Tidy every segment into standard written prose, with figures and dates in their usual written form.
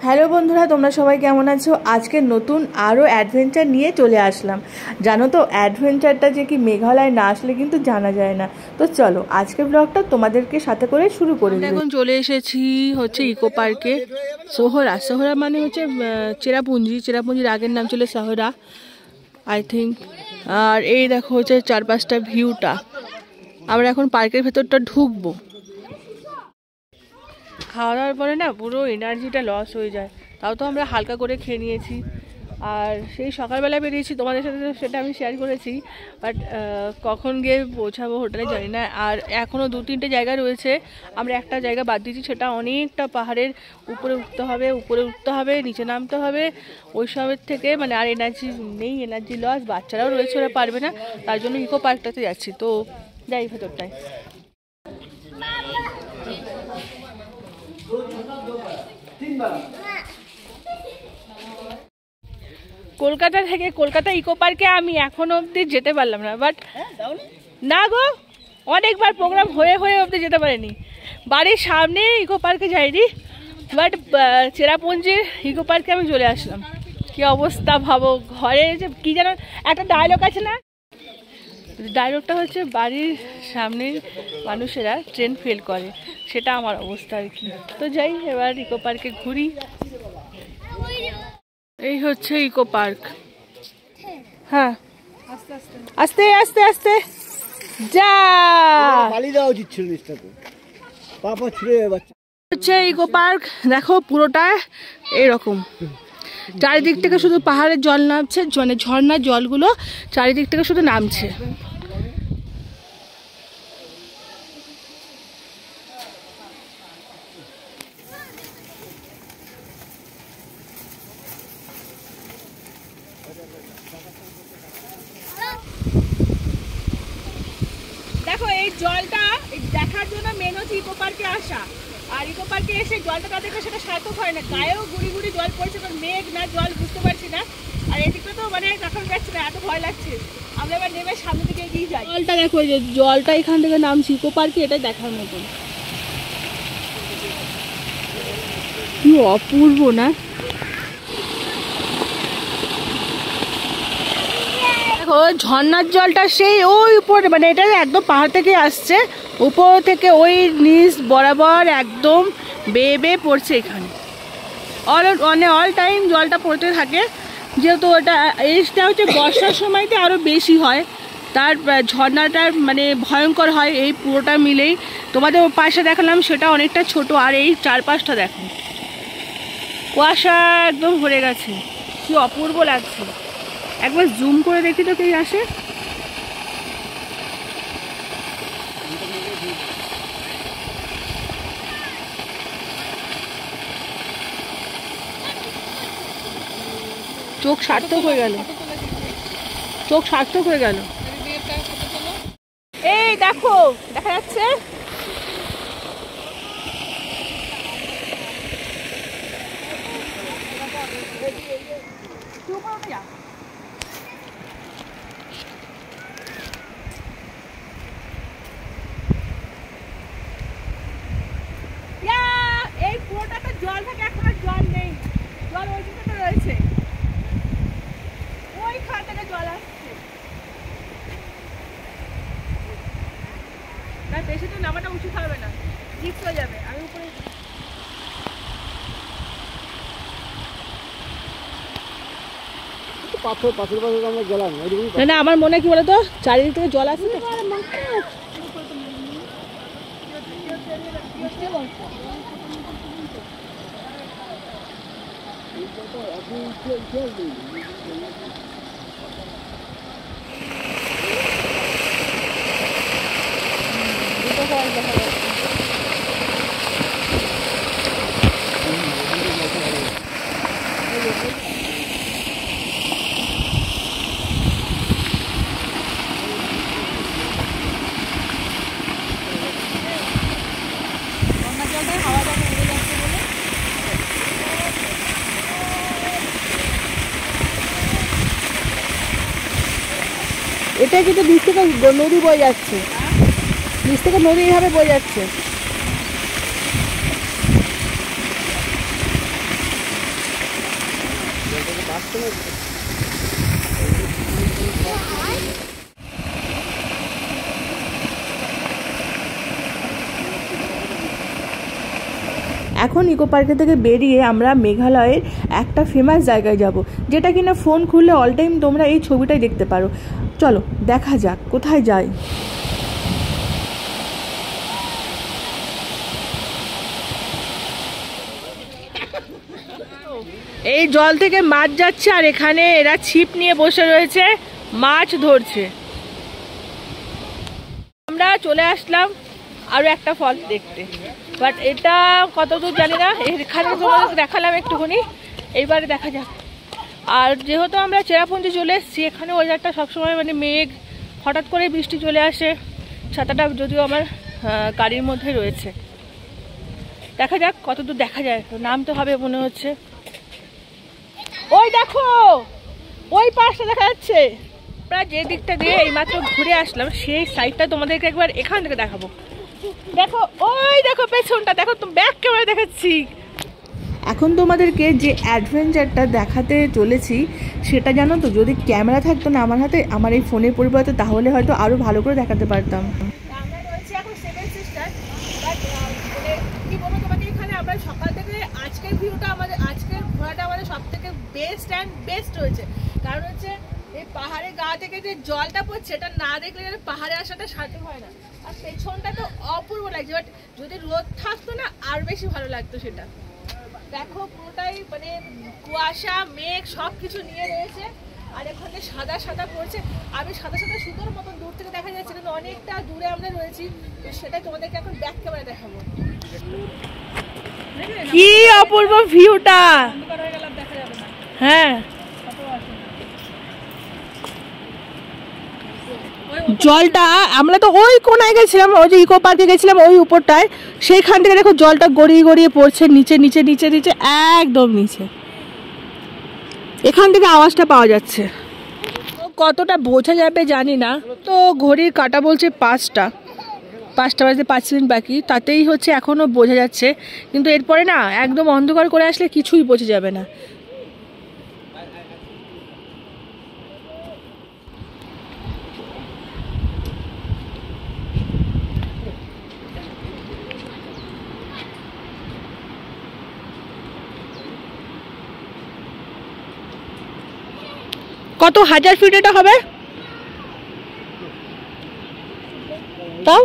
Hello বন্ধুরা, তোমরা সবাই কেমন আছো? আজকে নতুন আরও অ্যাডভেঞ্চার নিয়ে চলে আসলাম। জানো তো, অ্যাডভেঞ্চারটা যে কি মেঘালয় না আসলে কিন্তু জানা যায় না। তো চলো আজকের ব্লগটা তোমাদেরকে সাথে করে শুরু করি। এখন চলে এসেছি হচ্ছে ইকো পার্কে। সোহরা মানে হচ্ছে চেরাপুঞ্জির আগের নাম ছিল সোহরা আই থিঙ্ক। আর এই দেখো হচ্ছে চারপাশটা ভিউটা। আমরা এখন পার্কের ভেতরটা ঢুকবো। খাওয়া দাওয়ার পরে না পুরো এনার্জিটা লস হয়ে যায়, তাও তো আমরা হালকা করে খেয়ে নিয়েছি। আর সেই সকালবেলা বেরিয়েছি, তোমাদের সাথে সেটা আমি শেয়ার করেছি, বাট কখন গিয়ে পৌঁছাবো হোটেলে জানি না। আর এখনও 2-3টে জায়গা রয়েছে, আমরা একটা জায়গা বাদ দিয়েছি, সেটা অনেকটা পাহাড়ের উপরে উঠতে হবে, নিচে নামতে হবে। ওই সবের থেকে মানে আর এনার্জি লস, বাচ্চারাও রয়েছে, ওরা পারবে না, তার জন্য ইকো পার্কটাতে যাচ্ছি। তো যাই ভেতরটায়। কলকাতা ইকো পার্কে আমি এখনো অবধি যেতে পারলাম না, বাট না গো, অনেকবার প্রোগ্রাম হয়ে অবধি যেতে পারিনি। বাড়ির সামনে ইকো পার্কে যাইনি, বাট চেরাপুঞ্জির ইকো পার্কে আমি চলে আসলাম। কি অবস্থা ভাবো, ঘরে যে কি যেন একটা ডায়লগ আছে না, ডায়লগটা হচ্ছে বাড়ির সামনের মানুষেরা ট্রেন ফেল করে, সেটা আমার অবস্থা আর কি। তো যাই, এবার ইকো পার্কে ঘুরি। এই হচ্ছে ইকো পার্ক। হ্যাঁ, আস্তে আস্তে আস্তে যা। হচ্ছে ইকো পার্ক, দেখো পুরোটা এইরকম। চারিদিক থেকে শুধু পাহাড়ের জল নামছে, মানে ঝর্ণার জলগুলো চারিদিক থেকে শুধু নামছে। দেখো এই জলটা দেখার জন্য মেন হচ্ছে ইকো পার্কে আসা। আর ইকো পার্কে এসে জলটা দেখে সেটা সার্থক হয় না, গায়েও গুড়ি জল পড়ছে, কারণ মেঘ না জল বুঝতে পারছি না। আর এদিকে তো মানে এখন যাচ্ছে না, এত ভয় লাগছে। আমরা এবার নেমে সামনে দিকে এগিয়ে যাই। জলটা দেখো, এই যে জলটা এখান থেকে নামছি ইকো পার্কে, এটাই দেখার মতন। কি অপূর্ব না? দেখো ঝর্ণার জলটা সেই ওই উপরে, মানে এটা একদম পাহাড় থেকে আসছে, উপর থেকে ওই নিচ বরাবর একদম বেয়ে পড়ছে এখানে। অল টাইম জলটা পড়তে থাকে, যেহেতু ওটা এইটা হচ্ছে বর্ষার সময়তে আরও বেশি হয়। তার ঝর্ণাটার মানে ভয়ঙ্কর হয়। এই পুরোটা মিলেই তোমাদের পাশে দেখালাম, সেটা অনেকটা ছোট। আর এই চারপাশটা দেখো, কুয়াশা একদম ভরে গেছে, কি অপূর্ব লাগছে। একবার জুম করে দেখি তো কে আসে। চোখ সার্থক হয়ে গেল। এই দেখো, দেখা যাচ্ছে এই পুরোটাতে জল থাকে, এখন আর জল নেই, জল ওই দিকে রয়েছে, ওইখান থেকে জল আসছে। না বেশি তো নামাটা উচিত হবে না, রিস্ক হয়ে যাবে। আমি উপরে পাথর আমরা গেলাম না, আমার মনে কি বলতো, চারিদিক থেকে জল আসছে তো। এটা কিন্তু নিচ থেকে নদী বয়ে যাচ্ছে, নিচ থেকে নদী এইভাবে বয়ে যাচ্ছে। এখন ইকো পার্কে থেকে বেরিয়ে আমরা মেঘালয়ের একটা ফেমাস জায়গায় যাব, যেটা কিনা ফোন খুললে অল টাইম তোমরা এই ছবিটাই দেখতে পারো। চলো দেখা যাক কোথায় যাই। এই জল থেকে মাছ যাচ্ছে আর এখানে এরা ছিপ নিয়ে বসে রয়েছে, মাছ ধরছে। আমরা চলে আসলাম আরো একটা ফলস দেখতে, বাট এটা কতদূর জানি না। এখানে তোমাদের দেখালাম একটুখানি, এইবারে দেখা যাক। আর যেহেতু আমরা চেরাপুঞ্জি চলে এসেছি, এখানে ওয়েদারটা সবসময় মানে মেঘ, হঠাৎ করে বৃষ্টি চলে আসে। ছাতাটা যদিও আমার গাড়ির মধ্যে রয়েছে, দেখা যাক কতদূর দেখা যায়। তো নামতে হবে মনে হচ্ছে। ওই দেখো ওই পাশটা দেখা যাচ্ছে। আমরা যে দিকটা দিয়ে এইমাত্র ঘুরে আসলাম সেই সাইডটা তোমাদেরকে একবার এখান থেকে দেখাবো। দেখো ওই দেখো পেছনটা দেখো, তো ব্যাক ক্যামেরা দেখাচ্ছি। এখন তোমাদেরকে যে অ্যাডভেঞ্চারটা দেখাতে চলেছি সেটা জানো তো, যদি ক্যামেরা থাকতো না আমার হাতে, আমার এই ফোনের পরিবর্তে, তাহলে হয়তো আরো ভালো করে দেখাতে পারতাম। আমরা রয়েছি এখন সেভেন সিস্টার, বাট কি বলবো তোমাকে, এখানে আমরা সকাল থেকে আজকের ভিউটা আমাদের, আজকের ঘোরাটা আমাদের সব থেকে বেস্ট অ্যান্ড বেস্ট হয়েছে। কারণ হচ্ছে এই পাহাড়ের গা থেকে যে জলটা পড়ছে, এটা না দেখলে পাহাড়ে আসাটা সাথে হয় না। আর পেছনটা তো অপূর্ব লাগছে, বাট যদি রোদ থাকতো না আর বেশি ভালো লাগতো সেটা। দেখো পুরোটাই মানে কুয়াশা মেঘ সব কিছু নিয়ে রয়েছে, আর এখানে সাদা সাদা পড়ছে। আমি সাদা সাদা সুতোর মতন দূর থেকে দেখা যাচ্ছে, কিন্তু অনেকটা দূরে আমরা রয়েছি। তো সেটা তোমাদেরকে এখন ব্যাক ক্যামেরা দেখাবো। কি অপূর্ব ভিউটা, হ্যাঁ জলটা, আমরা তো ওই কোনায় গেছিলাম, ওই যে ইকো পার্কে গেছিলাম ওই উপরটায়, সেইখান থেকে দেখো জলটা গড়িয়ে গড়িয়ে পড়ছে নিচে নিচে নিচে নিচে একদম নিচে। এখান থেকে আওয়াজটা পাওয়া যাচ্ছে। কতটা বোঝা যাবে জানি না, তো ঘড়ির কাঁটা বলছে 5টা বাজতে 5 মিনিট বাকি, তাতেই হচ্ছে এখনও বোঝা যাচ্ছে। কিন্তু এরপরে না একদম অন্ধকার করে আসলে কিছুই বোঝা যাবে না। কত হাজার ফিট এটা হবে তাও?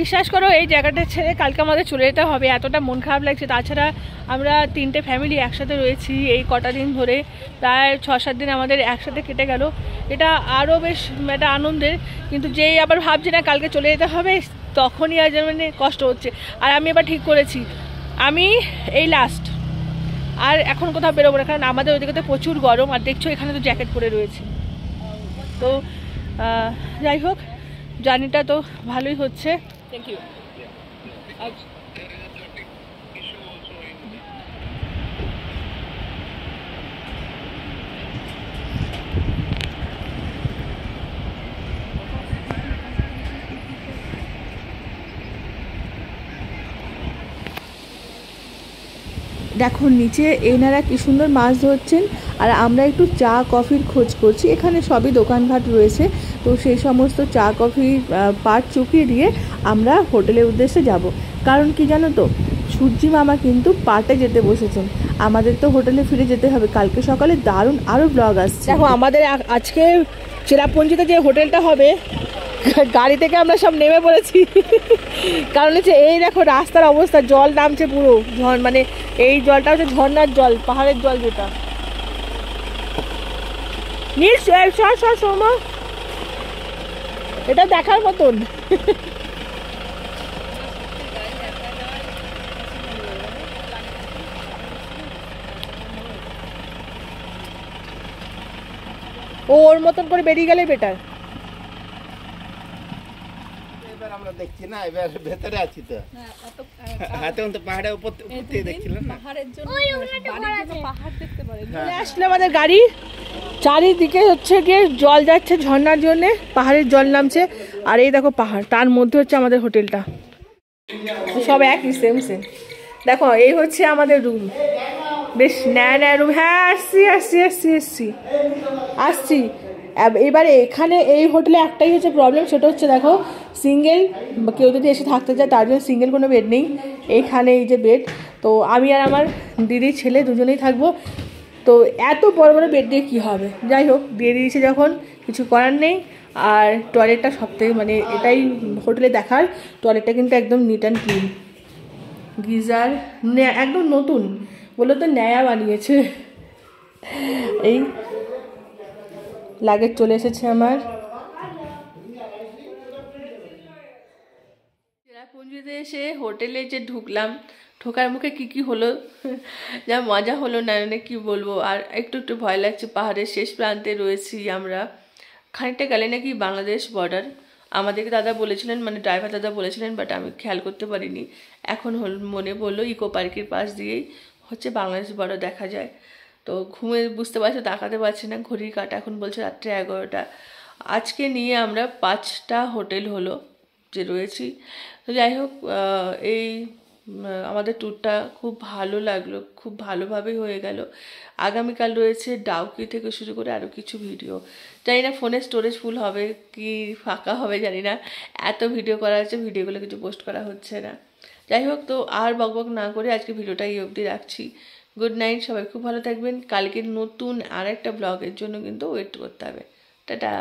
বিশ্বাস করো এই জায়গাটা ছেড়ে কালকে আমাদের চলে যেতে হবে, এতটা মন খারাপ লাগছে। তাছাড়া আমরা 3টে ফ্যামিলি একসাথে রয়েছি এই কটা দিন ধরে, প্রায় 6-7 দিন আমাদের একসাথে কেটে গেল। এটা আরও বেশ একটা আনন্দের, কিন্তু যেই আবার ভাবছি না কালকে চলে যেতে হবে, তখনই আজ মানে কষ্ট হচ্ছে। আর আমি এবার ঠিক করেছি আমি এই লাস্ট, আর এখন কোথাও বেরোবো না, কারণ আমাদের ওইদিকে তো প্রচুর গরম, আর দেখছো এখানে তো জ্যাকেট পরে রয়েছে। তো যাই হোক, জার্নিটা তো ভালোই হচ্ছে। Thank you. দেখো নিচে এনারা কি সুন্দর মাছ ধরছেন, আর আমরা একটু চা কফির খোঁজ করছি। এখানে সবই দোকানঘাট রয়েছে, তো সেই সমস্ত চা কফির পার্ট চুকিয়ে দিয়ে আমরা হোটেলের উদ্দেশ্যে যাব। কারণ কি জানো তো, সূর্যি মামা কিন্তু পার্টে যেতে বসেছেন, আমাদের তো হোটেলে ফিরে যেতে হবে। কালকে সকালে দারুণ আরও ব্লগ আসছে। দেখো আমাদের আজকে চেরাপুঞ্জিতে যে হোটেলটা হবে, গাড়ি থেকে আমরা সব নেমে পড়েছি। কারণ হচ্ছে এই দেখো রাস্তার অবস্থা, জল নামছে পুরো, মানে এই জলটা হচ্ছে ঝর্ণার জল, পাহাড়ের জল যেটা। এটা দেখার মতন। ওর মতন করে বেরিয়ে গেলে বেটার। এবার আমরা দেখছি না, এবার ভেতরে আছি তো। হ্যাঁ তখন তো পাহাড়ের উপর থেকে দেখছিলাম না। পাহাড়ের জন্য বাড়ির জন্য পাহাড় দেখতে পারেন। চলে আসলে আমাদের গাড়ি, চারিদিকে হচ্ছে গিয়ে জল যাচ্ছে ঝর্ণার জন্য, পাহাড়ের জল নামছে, আর এই দেখো পাহাড়, তার মধ্যে হচ্ছে আমাদের হোটেলটা, সব একই সেম সেম। দেখো এই হচ্ছে আমাদের রুম, বেশ ন্যায় রুম। হ্যাঁ আসছি আসছি আসছি আসছি আসছি। এবারে এখানে এই হোটেলে একটাই হচ্ছে প্রবলেম, সেটা হচ্ছে দেখো সিঙ্গেল, কেউ যদি এসে থাকতে চায় তার জন্য সিঙ্গেল কোনো বেড নেই। এইখানে এই যে বেড, তো আমি আর আমার দিদির ছেলে দুজনেই থাকবো। তো এত বড় বড় বেড দিয়ে কী হবে, যাই হোক দিয়ে দিয়েছে যখন, কিছু করার নেই। আর টয়লেটটা সবথেকে মানে এটাই হোটেলে দেখার, টয়লেটটা কিন্তু একদম নিট অ্যান্ড ক্লিন, গিজার একদম নতুন, বলে তো ন্যায়া বানিয়েছে। এই লাগেজ চলে এসেছে আমার। চেরাপুঞ্জিতে এসে হোটেলে যে ঢুকলাম, ঢোকার মুখে কি হলো, যা মজা হলো না মানে কি বলবো। আর একটু একটু ভয় লাগছে, পাহাড়ের শেষ প্রান্তে রয়েছি আমরা, খানিকটা গেলে নাকি বাংলাদেশ বর্ডার। আমাদেরকে দাদা বলেছিলেন, মানে ড্রাইভার দাদা বলেছিলেন, বাট আমি খেয়াল করতে পারিনি। এখন মনে পড়লো ইকো পার্কের পাশ দিয়েই হচ্ছে বাংলাদেশ বর্ডার দেখা যায়। তো ঘুমে বুঝতে পারছি, তাকাতে পারছি না, ঘড়ির কাঁটা এখন বলছে রাত্রে 11টা। আজকে নিয়ে আমরা 5টা হোটেল হলো যে রয়েছি। তো যাই হোক এই আমাদের ট্যুরটা খুব ভালো লাগলো, খুব ভালোভাবেই হয়ে গেল। আগামীকাল রয়েছে ডাউকি থেকে শুরু করে আরও কিছু ভিডিও, জানি না ফোনের স্টোরেজ ফুল হবে কি ফাঁকা হবে জানি না, এত ভিডিও করা হচ্ছে, ভিডিওগুলো কিছু পোস্ট করা হচ্ছে না। যাই হোক, তো আর বকবক না করে আজকে ভিডিওটা এই অবধি রাখছি। গুড নাইট, সবাই খুব ভালো থাকবেন। কালকে নতুন আর একটা ব্লগের জন্য কিন্তু ওয়েট করতে হবে। টাটা।